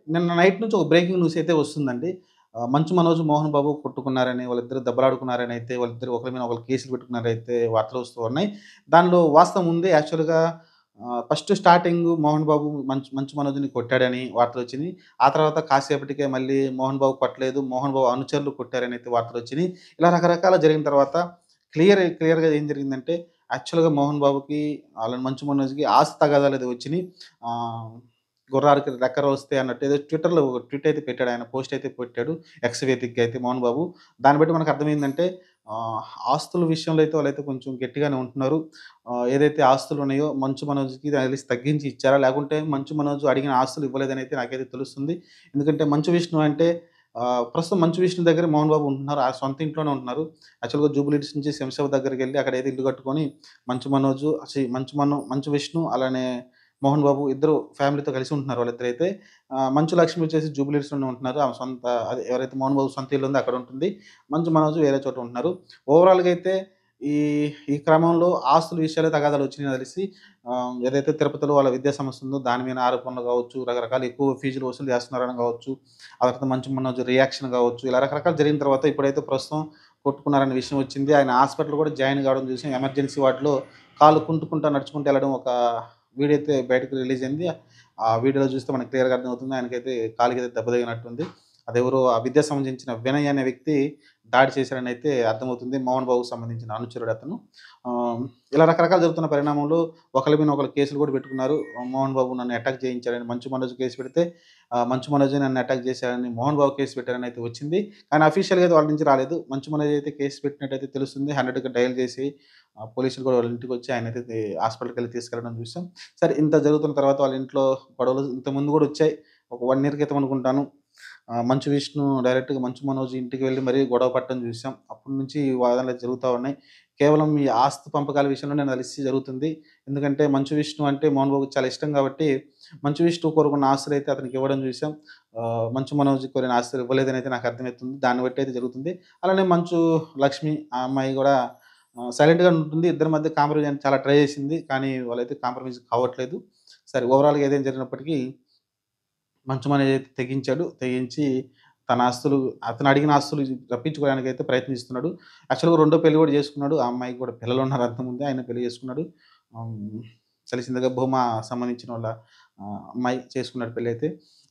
నిన్న నైట్ నుంచి ఒక బ్రేకింగ్ న్యూస్ అయితే వస్తుందండి. మంచు మనోజ్, మోహన్ బాబు కొట్టుకున్నారని, వాళ్ళిద్దరూ దెబ్బలాడుకున్నారని అయితే, వాళ్ళిద్దరూ ఒకళ్ళ మీద ఒకళ్ళు కేసులు పెట్టుకున్నారైతే వార్తలు వస్తూ ఉన్నాయి. దానిలో వాస్తవం ఉంది. యాక్చువల్‌గా ఫస్ట్ స్టార్టింగ్ మోహన్ బాబు మంచు మనోజ్‌ని కొట్టాడని వార్తలొచ్చినియి. ఆ తర్వాత కాసేపటికే మళ్ళీ మోహన్ బాబు కొట్టలేదు, మోహన్ బాబు అనుచరులు కొట్టారని అయితే వార్తలొచ్చినియి. ఇలా రకరకాల జరిగిన తర్వాత క్లియర్‌గా ఏం జరిగిందంటే, యాక్చువల్‌గా మోహన్ బాబుకి, మంచు మనోజ్‌కి ఆస్తి తగాదాలది వచ్చినియి. ఆహ్, గుర్రానికి రెక్కలొస్తాయి అన్నట్టు ఏదో ట్విట్టర్‌లో ఒక ట్వీట్ అయితే పెట్టాడు. ఆయన పోస్ట్ అయితే పెట్టాడు. ఎక్స్ వేదికగా అయితే మోహన్ బాబు. దాన్ని బట్టి మనకు అర్థమైందంటే ఆహ్, ఆస్తుల విషయంలో అయితే వాళ్ళైతే కొంచెం గట్టిగానే ఉంటున్నారు. ఏదైతే ఆస్తులున్నాయో మంచు మనోజ్‌కి నాకు తెలిసి తగ్గించి ఇచ్చారా? లేకుంటే మంచు మనోజ్ అడిగిన ఆస్తులు ఇవ్వలేదనైతే నాకైతే తెలుస్తుంది. ఎందుకంటే మంచు విష్ణు అంటే ప్రస్తుతం మంచు విష్ణు దగ్గర మోహన్ బాబు ఉంటున్నారు. ఆ సొంత ఇంట్లోనే ఉంటున్నారు. యాక్చువల్‌గా జూబ్లీ హిల్స్ నుంచి శంషాబాద్ దగ్గరికెళ్ళి అక్కడైతే ఇల్లు కట్టుకొని మంచు మనోజు మంచు విష్ణు అలానే మోహన్ బాబు ఇద్దరు ఫ్యామిలీతో కలిసి ఉంటున్నారు వాళ్ళిద్దరైతే. మంచు లక్ష్మి వచ్చేసి జూబ్లీ హిల్స్‌లోనే ఉంటున్నారు. ఆమె సొంత అదే ఎవరైతే మోహన్ బాబు సొంత ఇల్లు ఉందో అక్కడ ఉంటుంది. మంచు మనోజ్ వేరే చోట ఉంటున్నారు. ఓవరాల్‌గా అయితే ఈ ఈ క్రమంలో ఆస్తుల విషయాలే తగాదాలు వచ్చినాయి నాకు తెలిసి. ఏదైతే తిరుపతిలో వాళ్ళ విద్యా సంస్థ ఉందో దాని మీద ఆరోపణలు కావచ్చు, రకరకాల ఎక్కువ ఫీజులు వసూలు చేస్తున్నారని కావచ్చు, ఆ తర్వాత మంచు మనోజ్ రియాక్షన్ కావచ్చు, ఇలా రకరకాలు జరిగిన తర్వాత ఇప్పుడైతే ప్రస్తుతం కొట్టుకున్నారనే విషయం వచ్చింది. ఆయన హాస్పిటల్ కూడా జాయిన్ కావడం చూసాం. ఎమర్జెన్సీ వార్డ్‌లో కాళ్ళు కుంటుకుంటా నడుచుకుంటూ ఎళ్ళడం ఒక వీడియో అయితే బయటకి రిలీజ్ అయింది. ఆ వీడియోలో చూస్తే మనకు క్లియర్‌గా అర్థమవుతుంది. ఆయనకైతే కాలికైతే దెబ్బ తగిలినట్టుంది. అదెవరో ఆ విద్యకు సంబంధించిన వినయ్ అనే వ్యక్తి దాడి చేశారని అయితే అర్థమవుతుంది. మోహన్ బాబుకు సంబంధించిన అనుచరుడు అతను. ఆహ్, ఇలా రకరకాలు జరుగుతున్న పరిణామంలో ఒకళ్ళ మీద ఒకళ్ళు కేసులు కూడా పెట్టుకున్నారు. మోహన్ బాబు నన్ను అటాక్ చేయించాడని మంచు మనోజ్ కేసు పెడితే, మంచు మనోజే నన్ను అటాక్ చేశాడని మోహన్ బాబు కేసు పెట్టారని అయితే వచ్చింది. కానీ అఫీషియల్‌గా అయితే వాళ్ళ నుంచి రాలేదు. మంచు మనోజ్ అయితే కేసు పెట్టినట్టయితే తెలుస్తుంది. 100కి డయల్ చేసి పోలీసులు కూడా వాళ్ళ ఇంటికొచ్చి ఆయనైతే హాస్పిటల్‌కెళ్ళి తీసుకెళ్ళడం చూసాం. సరే ఇంత జరుగుతున్న తర్వాత వాళ్ళ ఇంట్లో గొడవలు ఇంతకుముందు కూడా వచ్చాయి. ఒక 1 ఇయర్ క్రితం అనుకుంటాను. మంచు విష్ణు డైరెక్ట్‌గా మంచు మనోజ్ ఇంటికి వెళ్లి మరీ గొడవ పడటం చూసాం. అప్పటి నుంచి ఈ వాదనలు జరుగుతా ఉన్నాయి. కేవలం ఈ ఆస్తి పంపకాల విషయంలోనే నాకు తెలిసి జరుగుతుంది. ఎందుకంటే మంచు విష్ణు అంటే మోహన్ బాబుకి చాలా ఇష్టం కాబట్టి, మంచు విష్ణు కోరుకున్న ఆస్తులైతే అతనికి ఇవ్వడం చూసాం. మంచు మనోజ్ కోరిన ఆస్తులు ఇవ్వలేదని అయితే నాకు అర్థమవుతుంది. దాన్ని బట్టి అయితే జరుగుతుంది. అలానే మంచు లక్ష్మి ఆ అమ్మాయి కూడా సైలెంట్‌గానే ఉంటుంది. ఇద్దరి మధ్య కాంప్రమైజ్ అని చాలా ట్రై చేసింది. కానీ వాళ్ళైతే కాంప్రమైజ్ కావట్లేదు. సరే ఓవరాల్‌గా ఏదైనా జరిగినప్పటికీ మంచమనేదైతే తెగించాడు. తెగించి తన ఆస్తులు అతను అడిగిన ఆస్తులు రప్పించుకోవడానికైతే ప్రయత్నిస్తున్నాడు. యాక్చువల్‌గా రెండో పెళ్లి గూడా చేసుకున్నాడు. ఆ అమ్మాయికి కూడా పిల్లలున్నారు అంతకుముందే. ఆయన పెళ్లి చేసుకున్నాడు. హ్మ్. తెలిసిందేగా భూమా సంబంధించిన వాళ్ళ అమ్మాయి చేసుకున్నాడు పెళ్లయితే.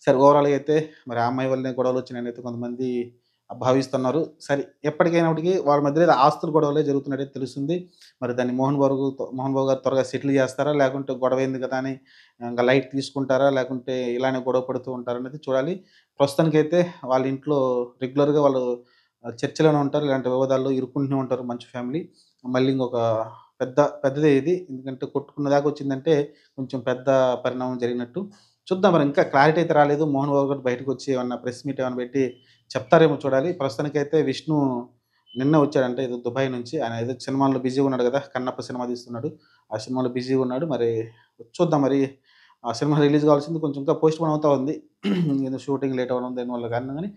సరే ఓవరాల్‌గా అయితే మరి ఆ అమ్మాయి వల్లనే గొడవలొచ్చినాయని అయితే కొంతమంది భావిస్తున్నారు. సరే ఎప్పటికైనప్పటికి వాళ్ళ మధ్యలో ఏదో ఆస్తుల గొడవలే జరుగుతున్నట్టయితే తెలుస్తుంది. మరి దాన్ని మోహన్ బాబు గారు త్వరగా సెటిల్ చేస్తారా? లేకుంటే గొడవైంది కదా! అని ఇంక లైట్ తీసుకుంటారా? లేకుంటే ఇలానే గొడవ పడుతూ ఉంటారా అనేది చూడాలి. ప్రస్తుతానికైతే వాళ్ళ ఇంట్లో రెగ్యులర్‌గా వాళ్ళు చర్చలోనే ఉంటారు. ఇలాంటి వివాదాల్లో ఇరుక్కుంటూనే ఉంటారు మంచు ఫ్యామిలీ. మళ్ళీ ఇంకొక పెద్దదే ఇది. ఎందుకంటే కొట్టుకున్న దాకా వచ్చిందంటే కొంచెం పెద్ద పరిణామం జరిగినట్టు. చూద్దాం మరి ఇంకా క్లారిటీ అయితే రాలేదు. మోహన్ బాబు గారు బయటకొచ్చి ఏమన్నా ప్రెస్ మీట్ ఏమన్నా పెట్టి చెప్తారేమో చూడాలి. ప్రస్తుతానికైతే విష్ణు నిన్నే వచ్చాడంట ఏదో దుబాయ్ నుంచి. ఆయన ఏదో సినిమాల్లో బిజీగా ఉన్నాడు గదా! కన్నప్ప సినిమా తీస్తున్నాడు. ఆ సినిమాలో బిజీగా ఉన్నాడు. మరి చూద్దాం మరి. ఆ సినిమా రిలీజ్ కావాల్సింది కొంచెం ఇంకా పోస్ట్‌పోన్ అవుతా ఉంది. ఏదో షూటింగ్ లేట్ అవ్వడం దానివల్ల కారణం గాని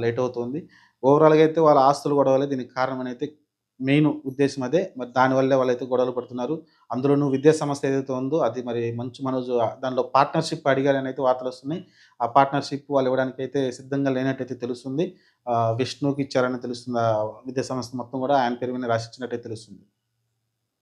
లేట్ అవుతుంది. ఓవరాల్‌గా అయితే వాళ్ళ ఆస్తుల గొడవలే దీనికి కారణమని అయితే మెయిన్ ఉద్దేశ్యం అదే. మరి దానివల్లే వాళ్ళైతే గొడవలు పడుతున్నారు. అందులోనూ విద్యా సంస్థ ఏదైతే ఉందో అది మరి మంచు మనోజ్ దానిలో పార్ట్నర్‌షిప్ అడిగారని అయితే వార్తలొస్తున్నాయి. ఆ పార్ట్నర్‌షిప్ వాళ్ళు ఇవ్వడానికైతే సిద్ధంగా లేనట్టయితే తెలుస్తుంది. విష్ణుకి ఇచ్చారని తెలుస్తుంది. విద్యా సంస్థ మొత్తం గూడా ఆయన పేరు మీద రాసిచ్చినట్టయితే తెలుస్తుంది.